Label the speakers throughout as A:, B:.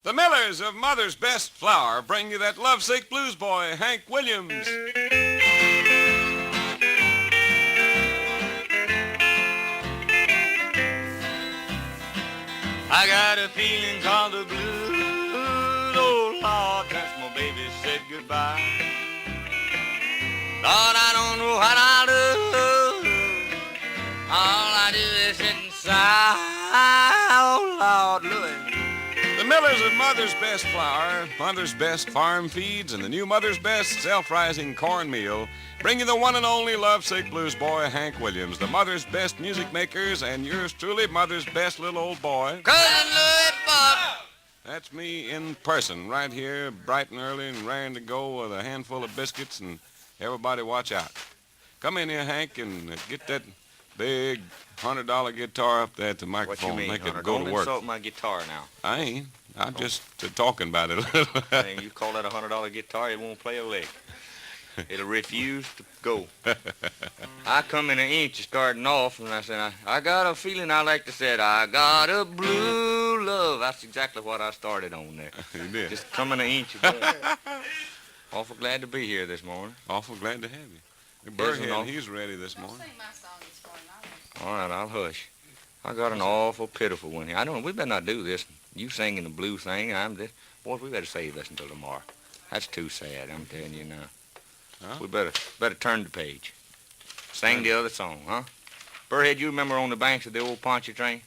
A: The Millers of Mother's Best Flour bring you that lovesick blues boy, Hank Williams.
B: I got a feeling called the blues, oh Lord, since my baby said goodbye. Lord, I don't know what I'll do. All I do is sit and sigh. Oh Lord, Louis.
A: The Millers of Mother's Best Flour, Mother's Best Farm Feeds, and the new Mother's Best Self-Rising Cornmeal bring you the one and only lovesick blues boy, Hank Williams, the Mother's Best Music Makers, and yours truly, Mother's Best Little Old Boy.
B: Cousin Louis Bob.
A: That's me in person, right here, bright and early and raring to go with a handful of biscuits, and everybody watch out. Come in here, Hank, and get that big $100 guitar up there at the microphone.
B: What you mean,
A: Make
B: Hunter?
A: it go
B: Don't
A: to work.
B: insult my guitar now.
A: I ain't. I'm just talking about it a little.
B: Hey, you call that a $100 guitar, it won't play a lick. It'll refuse to go. I come in an inch starting off, and I said, I got a feeling I like to say it. I got a blue love. That's exactly what I started on there.
A: You did.
B: Just come in an inch of that. Awful glad to be here this morning.
A: Awful glad to have you.
B: Yes,
A: Burhead,
B: no.
A: he's ready this morning.
C: Sing my song this morning.
B: All right, I'll hush. I got an awful pitiful one here. I don't. We better not do this. You singing the blue thing. I'm this. Boys, we better save this until tomorrow. That's too sad. I'm telling you now.
A: Huh?
B: We better turn the page. Sing the other song, huh? Burhead, you remember on the banks of the old Pontchartrain?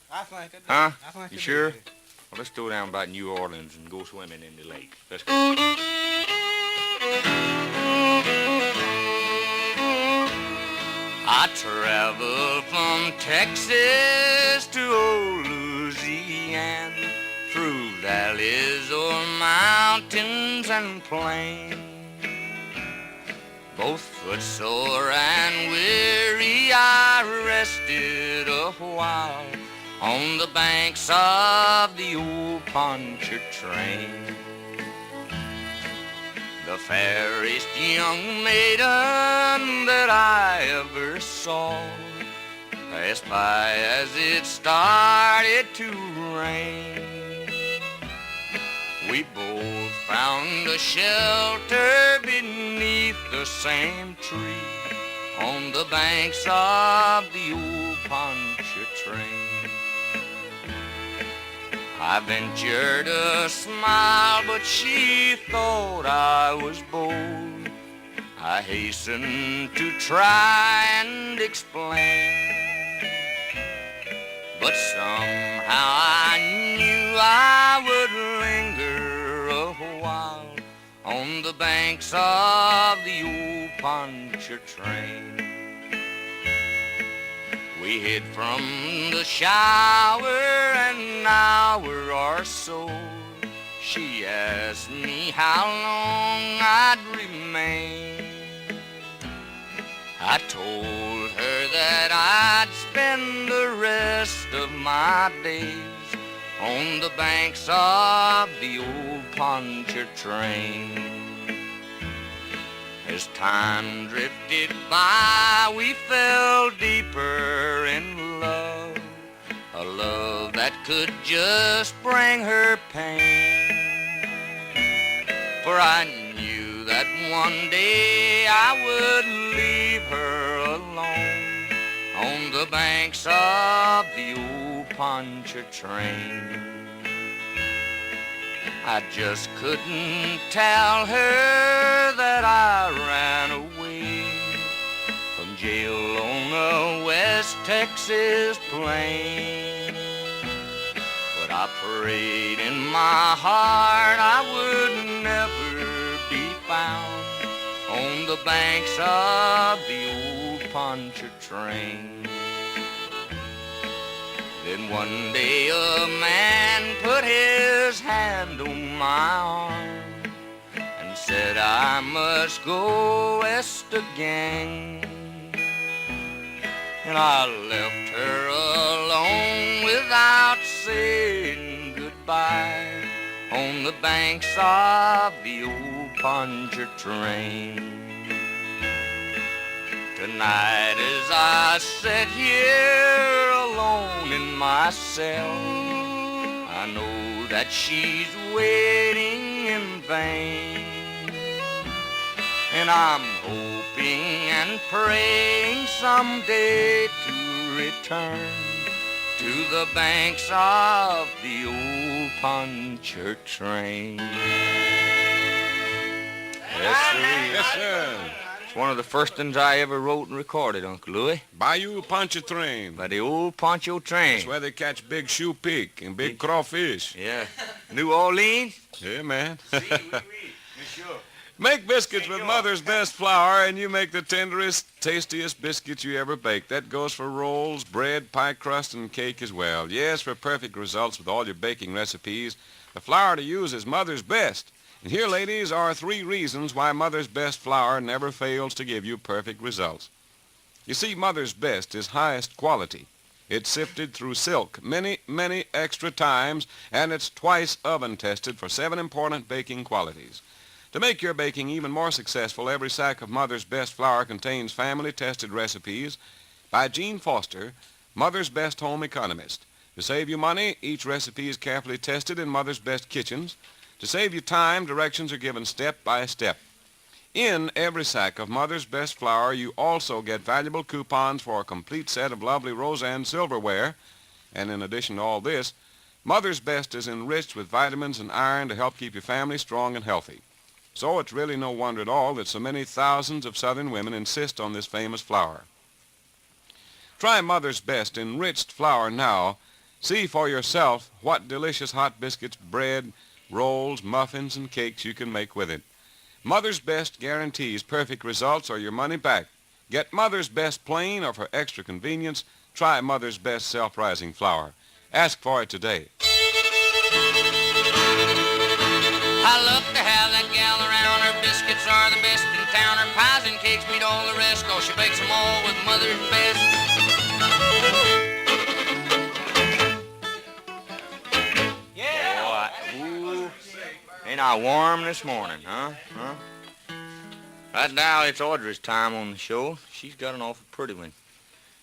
D: I think it.
B: Huh?
D: I think
B: You
D: it
B: sure?
D: is.
B: Well, let's go down by New Orleans and go swimming in the lake. Let's go. I traveled from Texas to old Louisiana, through valleys or mountains and plains. Both footsore and weary, I rested a while on the banks of the old Pontchartrain. The fairest young maiden that I ever saw passed by as it started to rain. We both found a shelter beneath the same tree on the banks of the old Pontchartrain. I ventured a smile, but she thought I was bold. I hastened to try and explain, but somehow I knew I would linger a while on the banks of the old Pontchartrain. We hid from the shower an hour or so. She asked me how long I'd remain. I told her that I'd spend the rest of my days on the banks of the old Pontchartrain. As time drifted by, we fell deeper in love, a love that could just bring her pain. For I knew that one day I would leave her alone on the banks of the old Pontchartrain. I just couldn't tell her that I ran away from jail on a West Texas plain. But I prayed in my heart I would never be found on the banks of the old Pontchartrain. Then one day a man put his hand on my arm and said I must go west again. And I left her alone without saying goodbye on the banks of the old Pontchartrain. Tonight as I sit here alone in my cell, I know that she's waiting in vain. And I'm hoping and praying someday to return to the banks of the old Pontchartrain. Yes, sir.
A: Yes, sir.
B: It's one of the first things I ever wrote and recorded, Uncle Louie.
A: Bayou Pontchartrain.
B: By the old Pontchartrain.
A: That's where they catch big shoe pig and big crawfish.
B: Yeah. New Orleans?
A: Yeah, man.
B: Monsieur.
A: Make biscuits with Mother's Best Flour, and you make the tenderest, tastiest biscuits you ever baked. That goes for rolls, bread, pie crust, and cake as well. Yes, for perfect results with all your baking recipes, the flour to use is Mother's Best. And here, ladies, are 3 reasons why Mother's Best Flour never fails to give you perfect results. You see, Mother's Best is highest quality. It's sifted through silk many, many extra times, and it's twice oven tested for 7 important baking qualities. To make your baking even more successful, every sack of Mother's Best Flour contains family-tested recipes by Gene Foster, Mother's Best Home Economist. To save you money, each recipe is carefully tested in Mother's Best kitchens. To save you time, directions are given step by step. In every sack of Mother's Best Flour, you also get valuable coupons for a complete set of lovely Roseanne silverware. And in addition to all this, Mother's Best is enriched with vitamins and iron to help keep your family strong and healthy. So it's really no wonder at all that so many thousands of Southern women insist on this famous flour. Try Mother's Best enriched flour now. See for yourself what delicious hot biscuits, bread, rolls, muffins, and cakes you can make with it. Mother's Best guarantees perfect results or your money back. Get Mother's Best plain, or for extra convenience, try Mother's Best self-rising flour. Ask for it today.
B: I love to have that gal around. Her biscuits are the best in town. Her pies and cakes beat all the rest, 'cause she bakes them all with Mother's Best. Yeah. Ooh. Ain't I warm this morning, huh? Right now, it's Audrey's time on the show. She's got an awful pretty one.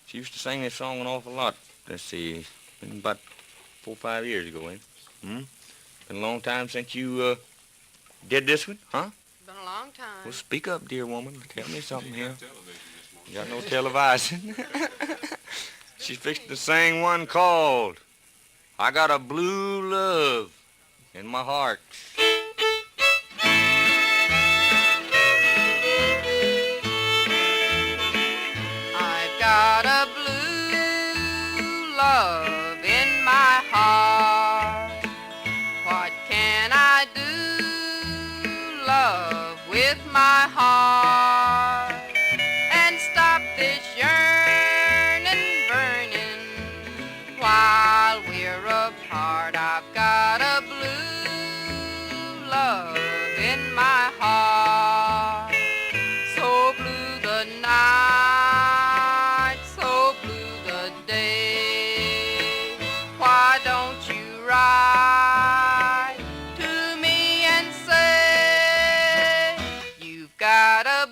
B: She used to sing this song an awful lot. Let's see, been about 4 or 5 years ago, ain't it? Been a long time since you did this one, huh?
C: Been a long time.
B: Well, speak up, dear woman. Tell me something here. You got no television. She's fixing to sing one called I Got a Blue Love in My Heart.
C: I've got a blue love in my heart. What can I do, love, with my heart? And stop this yearning, burning, while we're apart. I've got a blue love in my heart. So blue the night, so blue the day. Why don't you write to me and say you've got a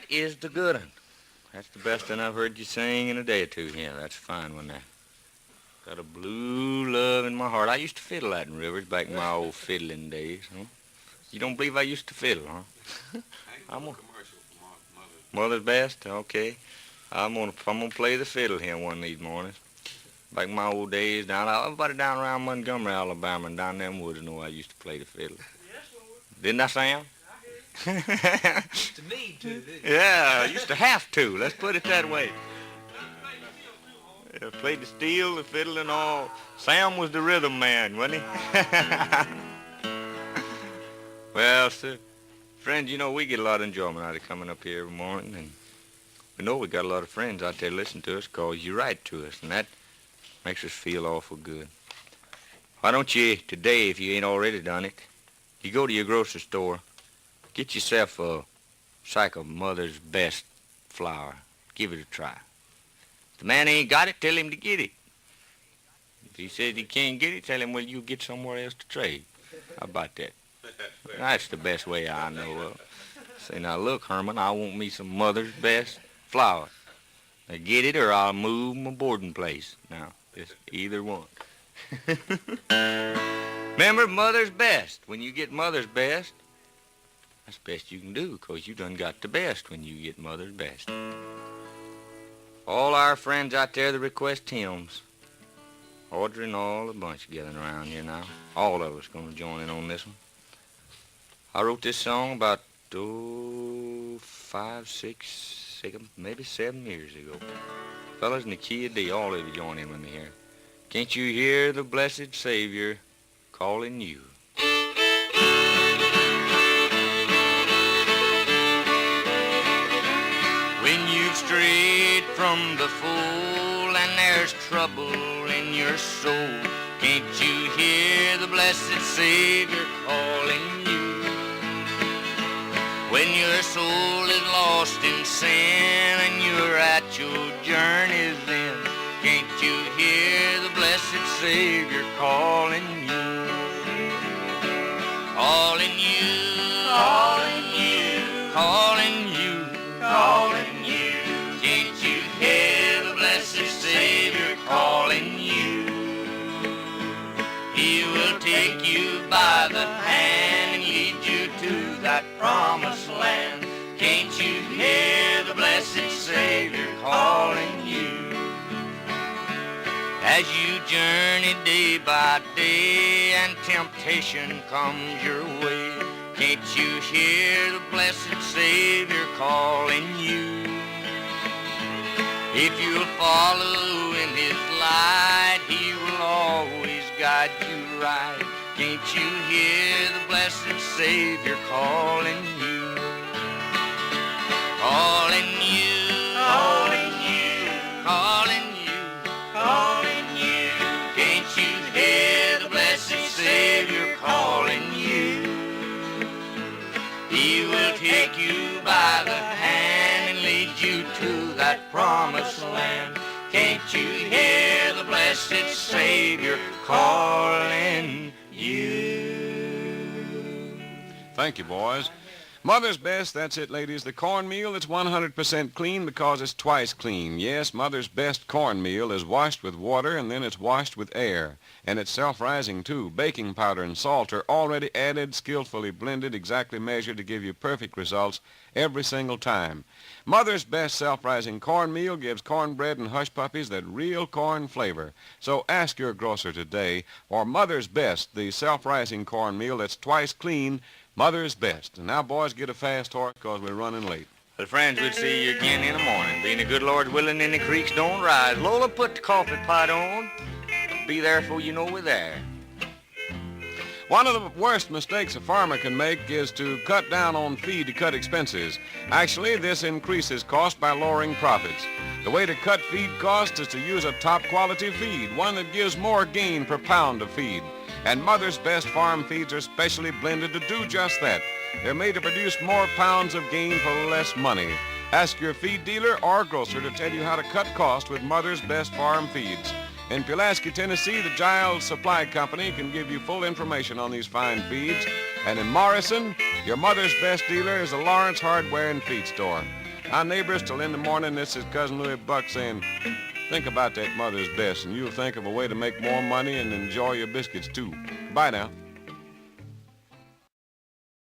B: is the good one. That's the best one I've heard you sing in a day or two. Yeah, that's a fine one there. Got a blue love in my heart. I used to fiddle that in Rivers back in my old fiddling days. Huh? You don't believe I used to fiddle, huh? I'm a Mother's Best? Okay. I'm gonna play the fiddle here one of these mornings. Back in my old days, everybody down around Montgomery, Alabama, and down them woods know I used to play the fiddle. Didn't I, Sam?
D: Used to need to, didn't you?
B: Yeah, I used to have to. Let's put it that way. Yeah, played the steel, the fiddle, and all. Sam was the rhythm man, wasn't he? Well, sir, friends, you know, we get a lot of enjoyment out of coming up here every morning, and we know we got a lot of friends out there listening to us because you write to us, and that makes us feel awful good. Why don't you today, if you ain't already done it, you go to your grocery store, get yourself a sack of Mother's Best flour. Give it a try. If the man ain't got it, tell him to get it. If he says he can't get it, tell him, well, you get somewhere else to trade. How about that? That's the best way I know of. Say, now, look, Herman, I want me some Mother's Best flour. Now, get it or I'll move my boarding place. Now, just either one. Remember Mother's Best. When you get Mother's Best, that's the best you can do, because you done got the best when you get Mother's Best. All our friends out there that request hymns, Audrey and all the bunch gathering around here now. All of us going to join in on this one. I wrote this song about, 5, 6, maybe 7 years ago. Fellas, in the key of D, all of you join in with me here. Can't you hear the blessed Savior calling you? When you've strayed from the fold and there's trouble in your soul, can't you hear the blessed Savior calling you? When your soul is lost in sin and you're at your journey's end, can't you hear the blessed Savior calling you? Calling you, calling you, calling you, calling you. Can't you hear the blessed Savior calling you? He will take you by the hand and lead you to that promised land. Can't you hear the blessed Savior calling you? As you journey day by day and temptation comes your way, can't you hear the blessed Savior calling you? If you'll follow in His light, He will always guide you right. Can't you hear the blessed Savior calling you? Calling you, calling you, calling you, calling you. Can't you hear the blessed Savior calling you? He will take you by the hand and lead you to that promised land. Can't you hear the blessed Savior calling you?
A: Thank you, boys. Mother's Best, that's it, ladies. The cornmeal that's 100% clean because it's twice clean. Yes, Mother's Best cornmeal is washed with water and then it's washed with air. And it's self-rising, too. Baking powder and salt are already added, skillfully blended, exactly measured to give you perfect results every single time. Mother's Best self-rising cornmeal gives cornbread and hush puppies that real corn flavor. So ask your grocer today for Mother's Best, the self-rising cornmeal that's twice clean, Mother's Best. And now, boys, get a fast horse because we're running late.
B: Well, friends, we'll see you again in the morning. Being the good Lord willing and the creeks don't rise. Lola, put the coffee pot on. Be there for you know we're there.
A: One of the worst mistakes a farmer can make is to cut down on feed to cut expenses. Actually, this increases cost by lowering profits. The way to cut feed costs is to use a top quality feed, one that gives more gain per pound of feed. And Mother's Best farm feeds are specially blended to do just that. They're made to produce more pounds of gain for less money. Ask your feed dealer or grocer to tell you how to cut cost with Mother's Best farm feeds. In Pulaski, Tennessee, the Giles Supply Company can give you full information on these fine feeds. And in Morrison, your Mother's Best dealer is the Lawrence Hardware and Feed Store. Our neighbors, till in the morning, this is Cousin Louis Buck saying, think about that Mother's Best, and you'll think of a way to make more money and enjoy your biscuits, too. Bye now.